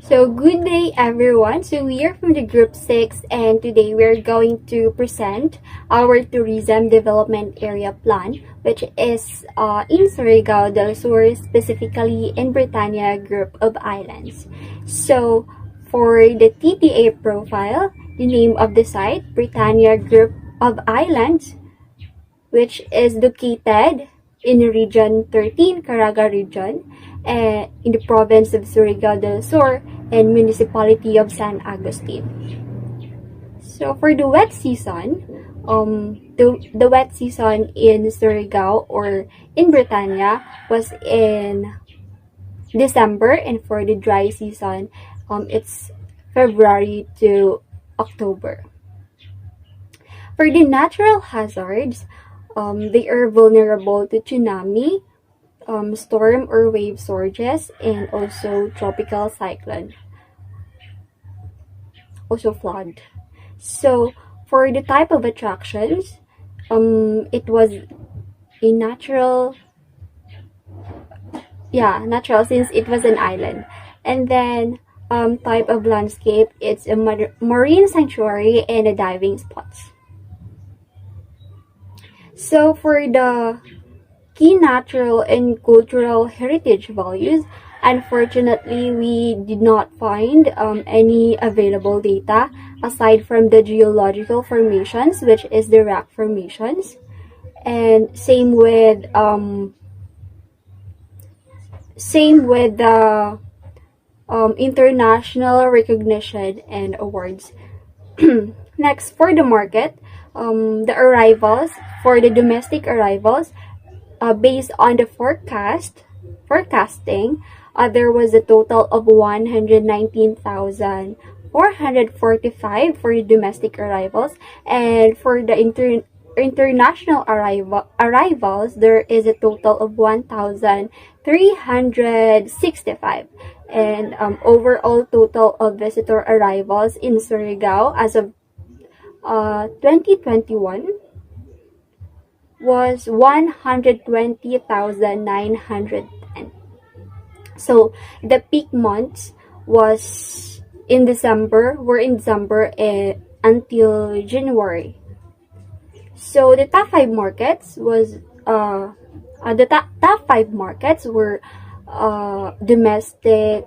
So good day everyone. So we are from the group 6 and today we're going to present our tourism development area plan, which is in Surigao del Sur, specifically in Britannia group of islands. So for the TTA profile, the name of the site, Britannia group of islands, which is located in Region 13, Caraga Region, in the province of Surigao del Sur and municipality of San Agustin. So for the wet season, the wet season in Surigao or in Britannia was in December, and for the dry season, it's February to October. For the natural hazards, they are vulnerable to tsunami, storm or wave surges, and also tropical cyclone, also flood. So for the type of attractions, it was a natural since it was an island. And then type of landscape, it's a marine sanctuary and a diving spots. So for the key natural and cultural heritage values, unfortunately, we did not find any available data aside from the geological formations, which is the rock formations, and same with the international recognition and awards. Next, for the market, the arrivals for the domestic arrivals, based on the forecasting, there was a total of 119,445 for the domestic arrivals, and for the international arrivals, there is a total of 1,365, and overall total of visitor arrivals in Surigao as of 2021 was 120,910. So the peak months was in December, until January. So the top 5 markets was top 5 markets were domestic,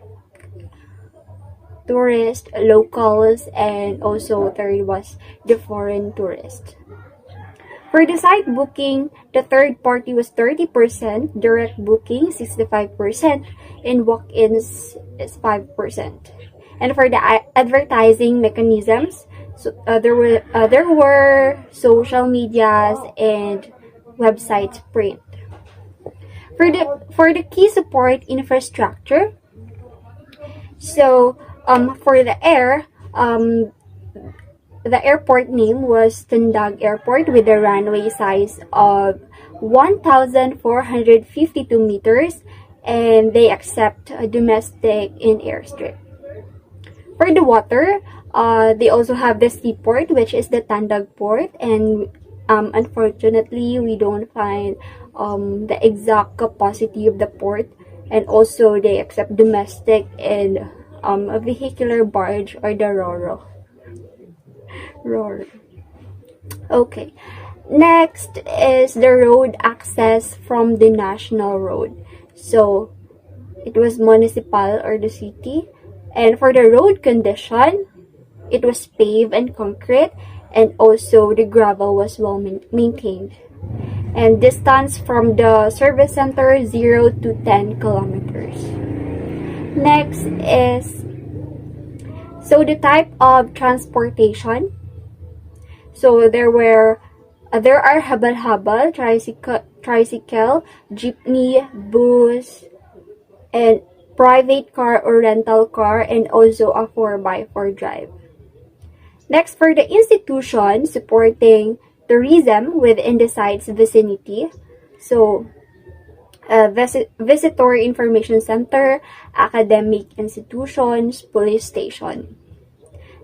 tourist, locals, and also third was the foreign tourist. For the site booking, the third party was 30%, direct booking 65%, and walk-ins is 5%. And for the advertising mechanisms, so there were social medias and websites print. For the key support infrastructure, so for the air, the airport name was Tindag Airport with a runway size of 1,452 meters, and they accept domestic in airstrip. For the water, they also have the seaport, which is the Tandag Port, and unfortunately, we don't find the exact capacity of the port, and also they accept domestic and a vehicular barge or the Roro. Okay, next is the road access from the national road. So it was municipal or the city, and for the road condition, it was paved and concrete, and also the gravel was well maintained. And distance from the service center 0 to 10 kilometers. Next is the type of transportation. So there are habal-habal, tricycle, jeepney, bus, and private car or rental car, and also a 4x4 drive. Next, for the institution supporting tourism within the site's vicinity, so visitor information center, academic institutions, police station.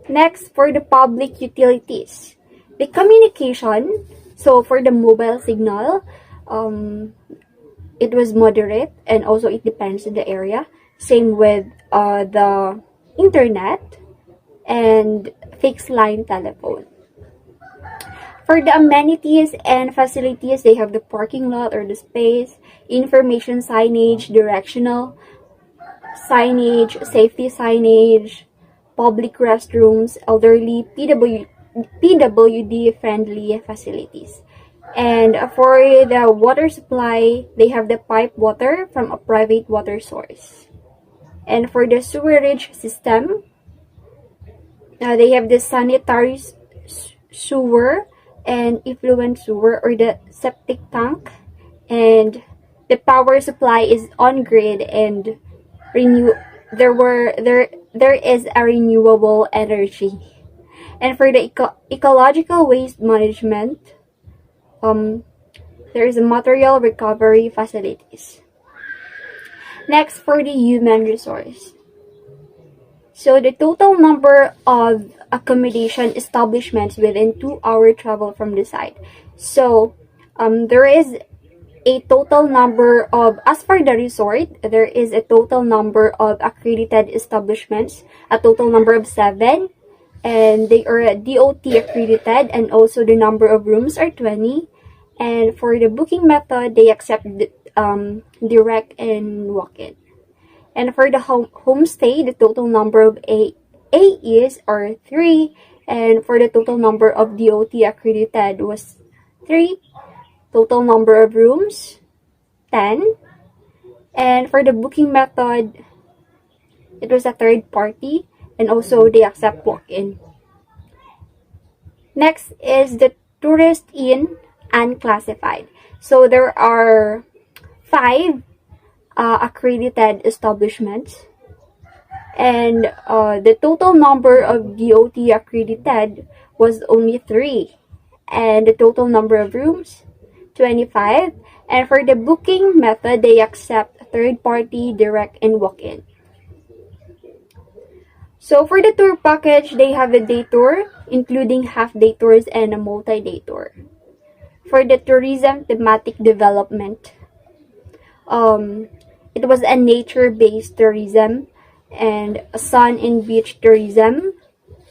Next, for the public utilities, the communication, so for the mobile signal, it was moderate, and also it depends on the area. Same with the internet, and fixed line telephone. For the amenities and facilities, they have the parking lot or the space, information signage, directional signage, safety signage, public restrooms, elderly, PWD friendly facilities. And for the water supply, they have the pipe water from a private water source. And for the sewerage system, they have the sanitary sewer and effluent sewer or the septic tank, and the power supply is on grid and renew there is a renewable energy. And for the ecological waste management, there is a material recovery facilities. Next, for the human resource. So the total number of accommodation establishments within 2-hour travel from the site. So there is a total number of, as for the resort, there is a total number of accredited establishments, a total number of 7, and they are DOT accredited, and also the number of rooms are 20. And for the booking method, they accept direct and walk-in. And for the homestay, the total number of AEs are 3, and for the total number of DOT accredited was 3. Total number of rooms, 10. And for the booking method, it was a third party, and also they accept walk-in. Next is the tourist in unclassified. So there are 5 accredited establishments, and the total number of DOT accredited was only 3, and the total number of rooms, 25. And for the booking method, they accept third party, direct, and walk-in. So for the tour package, they have a day tour, including half-day tours and a multi-day tour. For the tourism thematic development, it was a nature-based tourism, and a sun and beach tourism,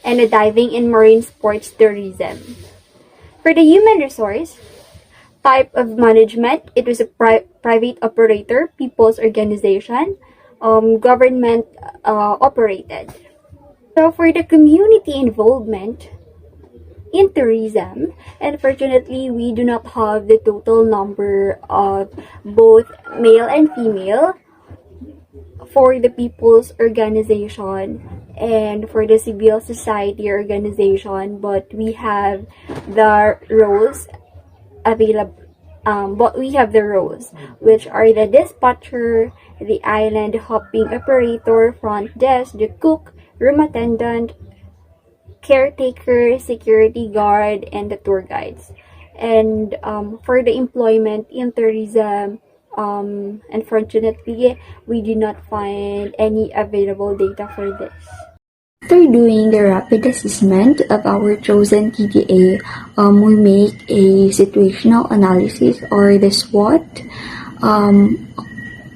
and a diving and marine sports tourism. For the human resource type of management, it was a private operator, people's organization, government operated. So for the community involvement in tourism, unfortunately, we do not have the total number of both male and female for the people's organization and for the civil society organization, but we have the roles available. But we have the roles, which are the dispatcher, the island hopping operator, front desk, the cook, room attendant, caretaker, security guard, and the tour guides. And for the employment in tourism, unfortunately, we did not find any available data for this. After doing the rapid assessment of our chosen TDA, we make a situational analysis or the SWOT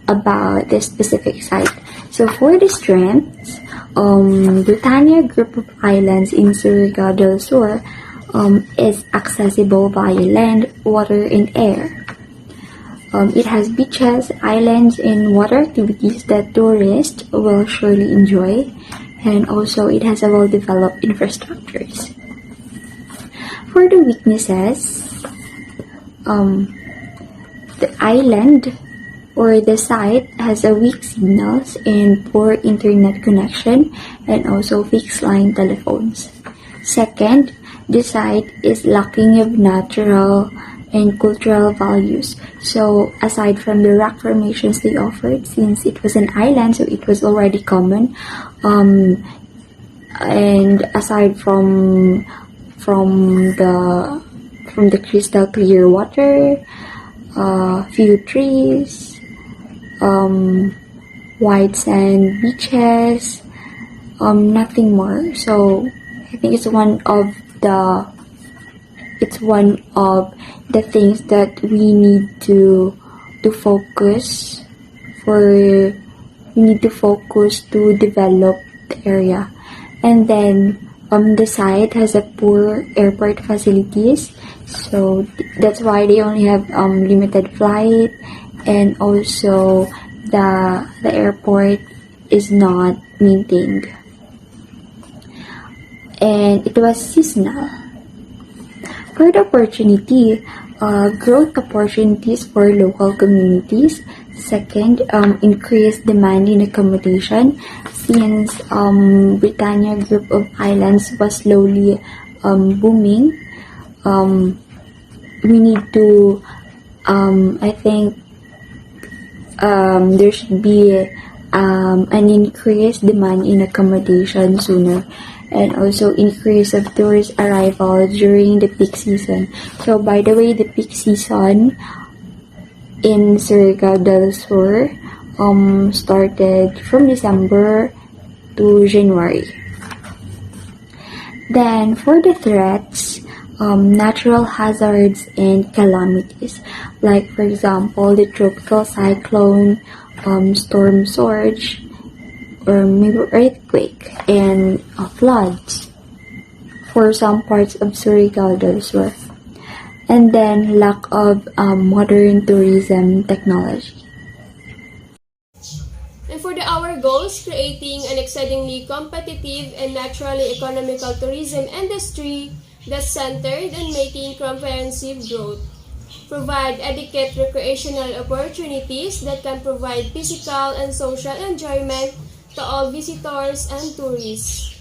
about the specific site. So for the strengths, Britannia Group of Islands in Surigao del Sur is accessible via land, water, and air. It has beaches, islands, and water activities that tourists will surely enjoy, and also it has a well-developed infrastructures. For the weaknesses, the island or the site has a weak signals and poor internet connection, and also fixed line telephones. Second, the site is lacking of natural and cultural values. So aside from the rock formations they offered, since it was an island, so it was already common, and aside from the crystal clear water, few trees, white sand beaches, nothing more. So I think it's one of the things that we need to focus to develop the area. And then the site has a poor airport facilities, so that's why they only have limited flight, and also the airport is not maintained, and it was seasonal. For the opportunity, growth opportunities for local communities. Second, increased demand in accommodation, since Britannia Group of Islands was slowly booming. We need to, I think, there should be an increased demand in accommodation sooner, and also increase of tourist arrival during the peak season. So by the way, the peak season in Surigao del Sur started from December to January. Then for the threats, natural hazards and calamities, like for example the tropical cyclone, storm surge, or maybe earthquake, and floods for some parts of Surigao del Sur. And then lack of modern tourism technology. And for our goals, creating an exceedingly competitive and naturally economical tourism industry that's centered on making comprehensive growth. Provide adequate recreational opportunities that can provide physical and social enjoyment to all visitors and tourists.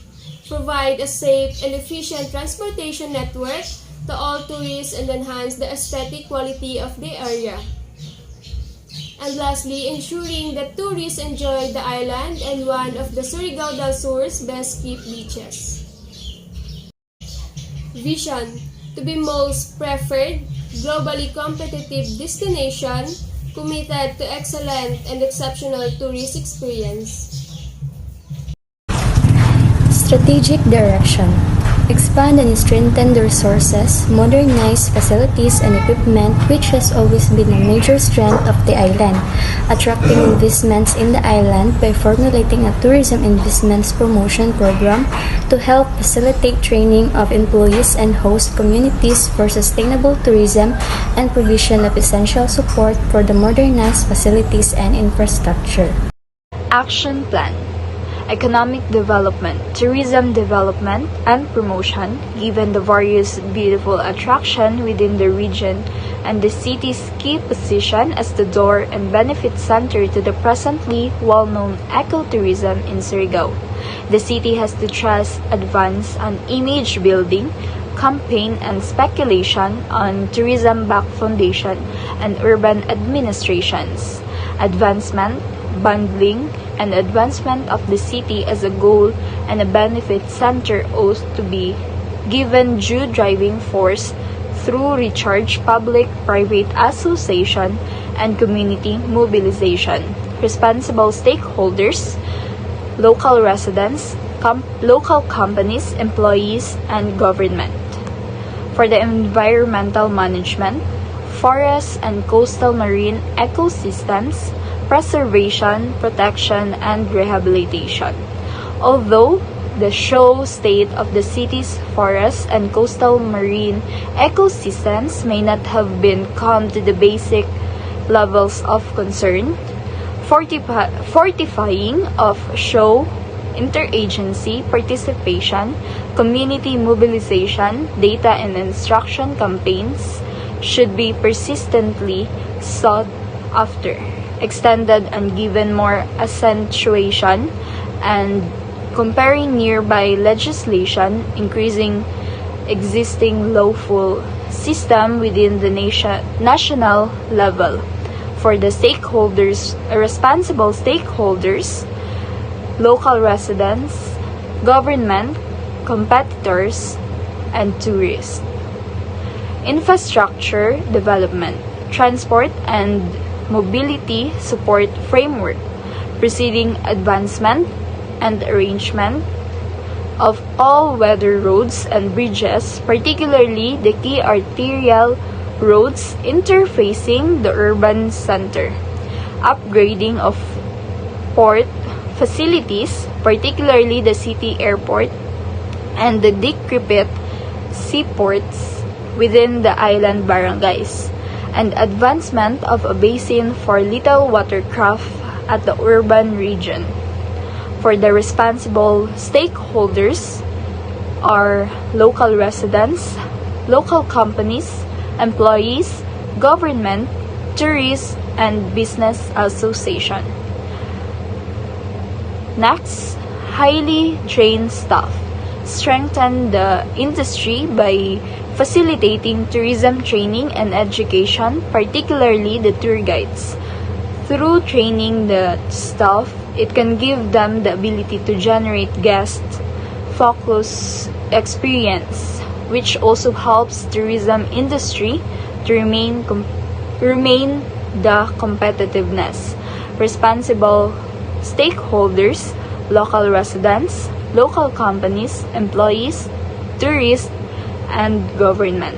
Provide a safe and efficient transportation network to all tourists and enhance the aesthetic quality of the area. And lastly, ensuring that tourists enjoy the island and one of the Surigao del Sur's best kept beaches. Vision: to be most preferred, globally competitive destination, committed to excellent and exceptional tourist experience. Strategic direction: expand and strengthen the resources, modernize facilities and equipment, which has always been a major strength of the island, attracting investments in the island by formulating a tourism investments promotion program to help facilitate training of employees and host communities for sustainable tourism, and provision of essential support for the modernized facilities and infrastructure. Action Plan: economic development, tourism development, and promotion, given the various beautiful attractions within the region and the city's key position as the door and benefit center to the presently well-known ecotourism in Surigao. The city has to trust advance on image building, campaign and speculation on tourism-backed foundation and urban administrations, advancement, bundling, and advancement of the city as a goal and a benefit center ought to be given due driving force through recharged public-private association and community mobilization. Responsible stakeholders, local residents, local companies, employees, and government. For the environmental management, forests and coastal marine ecosystems, preservation, protection, and rehabilitation. Although the show state of the city's forests and coastal marine ecosystems may not have been come to the basic levels of concern, fortifying of show interagency participation, community mobilization, data and instruction campaigns should be persistently sought after, extended and given more accentuation, and comparing nearby legislation, increasing existing lawful system within the national level. For the stakeholders, responsible stakeholders, local residents, government, competitors, and tourists. Infrastructure development, transport and mobility support framework, preceding advancement and arrangement of all weather roads and bridges, particularly the key arterial roads interfacing the urban center, upgrading of port facilities, particularly the city airport and the decrepit seaports within the island barangays, and advancement of a basin for little watercraft at the urban region. For the responsible stakeholders are local residents, local companies, employees, government, tourists, and business association. Next, highly trained staff. Strengthen the industry by facilitating tourism training and education, particularly the tour guides. Through training the staff, it can give them the ability to generate guest-focused experience, which also helps tourism industry to remain the competitiveness. Responsible stakeholders, local residents, local companies, employees, tourists, and government.